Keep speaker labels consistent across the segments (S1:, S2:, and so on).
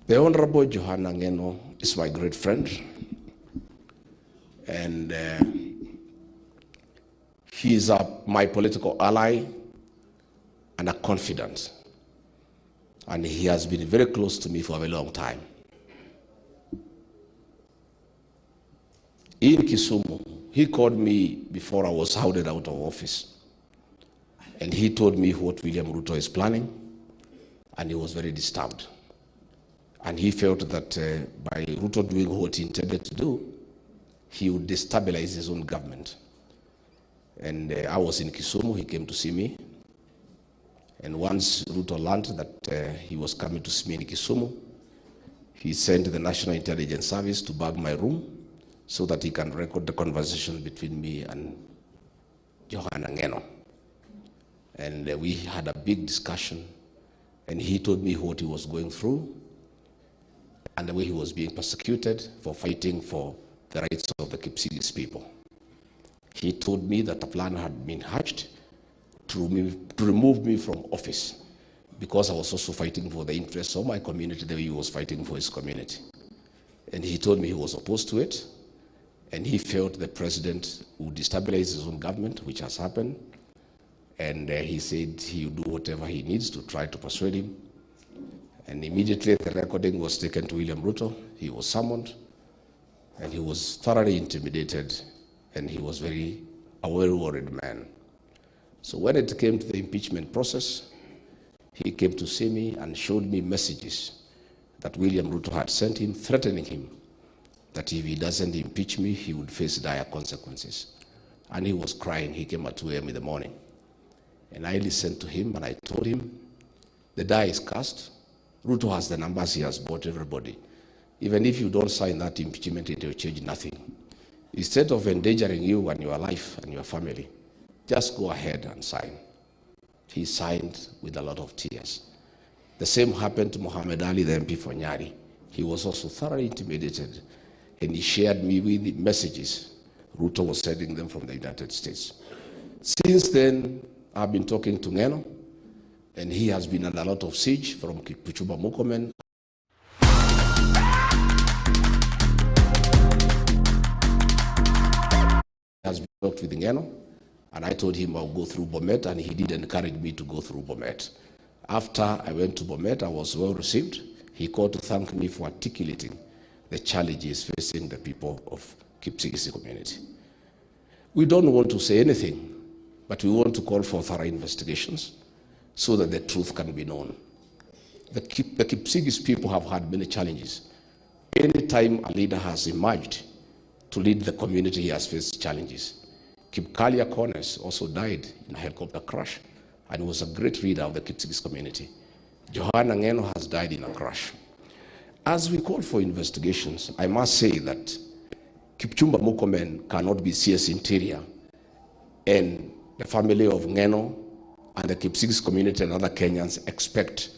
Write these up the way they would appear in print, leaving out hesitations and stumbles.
S1: The Honorable Johana Ng'eno is my great friend, and he is my political ally and a confidant, and he has been very close to me for a very long time. In Kisumu, he called me before I was hounded out of office, and he told me what William Ruto is planning, and he was very disturbed. And he felt that by Ruto doing what he intended to do, he would destabilize his own government. And I was in Kisumu, he came to see me. And once Ruto learned that he was coming to see me in Kisumu, he sent the National Intelligence Service to bag my room so that he can record the conversation between me and Johana Ng'eno. And we had a big discussion, and he told me what he was going through and the way he was being persecuted for fighting for the rights of the Kipsigis people. He told me that a plan had been hatched to remove me from office because I was also fighting for the interests of my community the way he was fighting for his community. And he told me he was opposed to it, and he felt the president would destabilize his own government, which has happened, and he said he would do whatever he needs to try to persuade him. And immediately the recording was taken to William Ruto. He was summoned, and he was thoroughly intimidated, and he was a very worried man. So when it came to the impeachment process, he came to see me and showed me messages that William Ruto had sent him, threatening him that if he doesn't impeach me, he would face dire consequences. And he was crying. He came at 2 a.m. in the morning. And I listened to him, and I told him, the die is cast. Ruto has the numbers, he has bought everybody. Even if you don't sign that impeachment, it will change nothing. Instead of endangering you and your life and your family, just go ahead and sign. He signed with a lot of tears. The same happened to Muhammad Ali, the MP for Nyari. He was also thoroughly intimidated, and he shared me with the messages Ruto was sending them from the United States. Since then, I've been talking to Ng'eno, and he has been under a lot of siege from Murkomen. He has been talked with Ng'eno, and I told him I'll go through Bomet, and he did encourage me to go through Bomet. After I went to Bomet, I was well received. He called to thank me for articulating the challenges facing the people of Kipsigis community. We don't want to say anything, but we want to call for thorough investigations so that the truth can be known. The Kipsigis people have had many challenges. Anytime a leader has emerged to lead the community, he has faced challenges. Kipkalia Corners also died in a helicopter crash and was a great leader of the Kipsigis community. Johana Ng'eno has died in a crash. As we call for investigations, I must say that Kipchumba Murkomen cannot be CS Interior, and the family of Ng'eno and the Kipsigis community and other Kenyans expect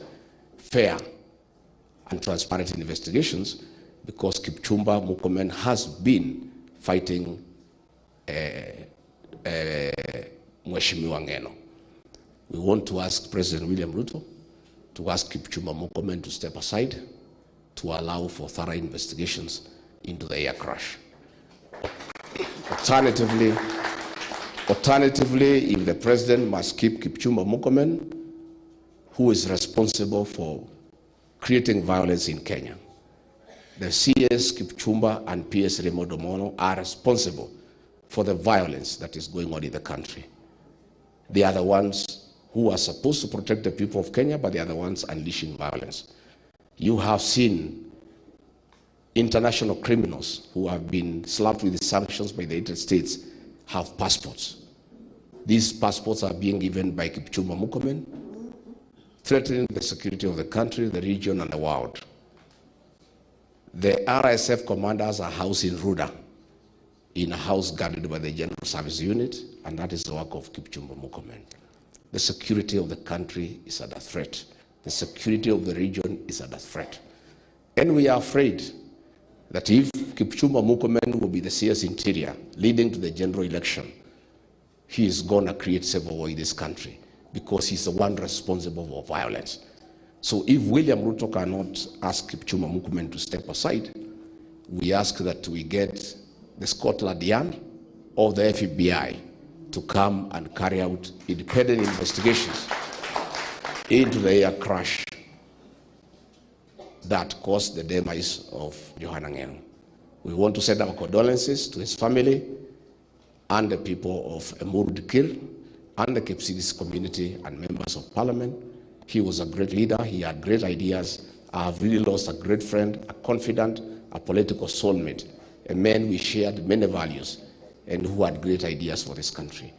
S1: fair and transparent investigations because Kipchumba Murkomen has been fighting Mheshimiwa Ng'eno. We want to ask President William Ruto to ask Kipchumba Murkomen to step aside to allow for thorough investigations into the air crash. Alternatively, if the president must keep Kipchumba Murkomen, who is responsible for creating violence in Kenya, the CS Kipchumba and PS Remodomono are responsible for the violence that is going on in the country. They are the ones who are supposed to protect the people of Kenya, but they are the ones unleashing violence. You have seen international criminals who have been slapped with the sanctions by the United States have passports. These passports are being given by Kipchumba Murkomen, threatening the security of the country, the region, and the world. The RSF commanders are housed in Ruda, in a house guarded by the General Service Unit, and that is the work of Kipchumba Murkomen. The security of the country is under threat. The security of the region is under threat. And we are afraid that if Kipchumba Murkomen will be the CS Interior leading to the general election, he is going to create civil war in this country because he's the one responsible for violence. So if William Ruto cannot ask Kipchumba Murkomen to step aside, we ask that we get the Scotland Yard or the FBI to come and carry out independent investigations into the air crash that caused the demise of Johana Ng'eno. We want to send our condolences to his family and the people of Emuru Dikir and the Kipsigis community and members of parliament. He was a great leader. He had great ideas. I have really lost a great friend, a confidant, a political soulmate, a man we shared many values and who had great ideas for this country.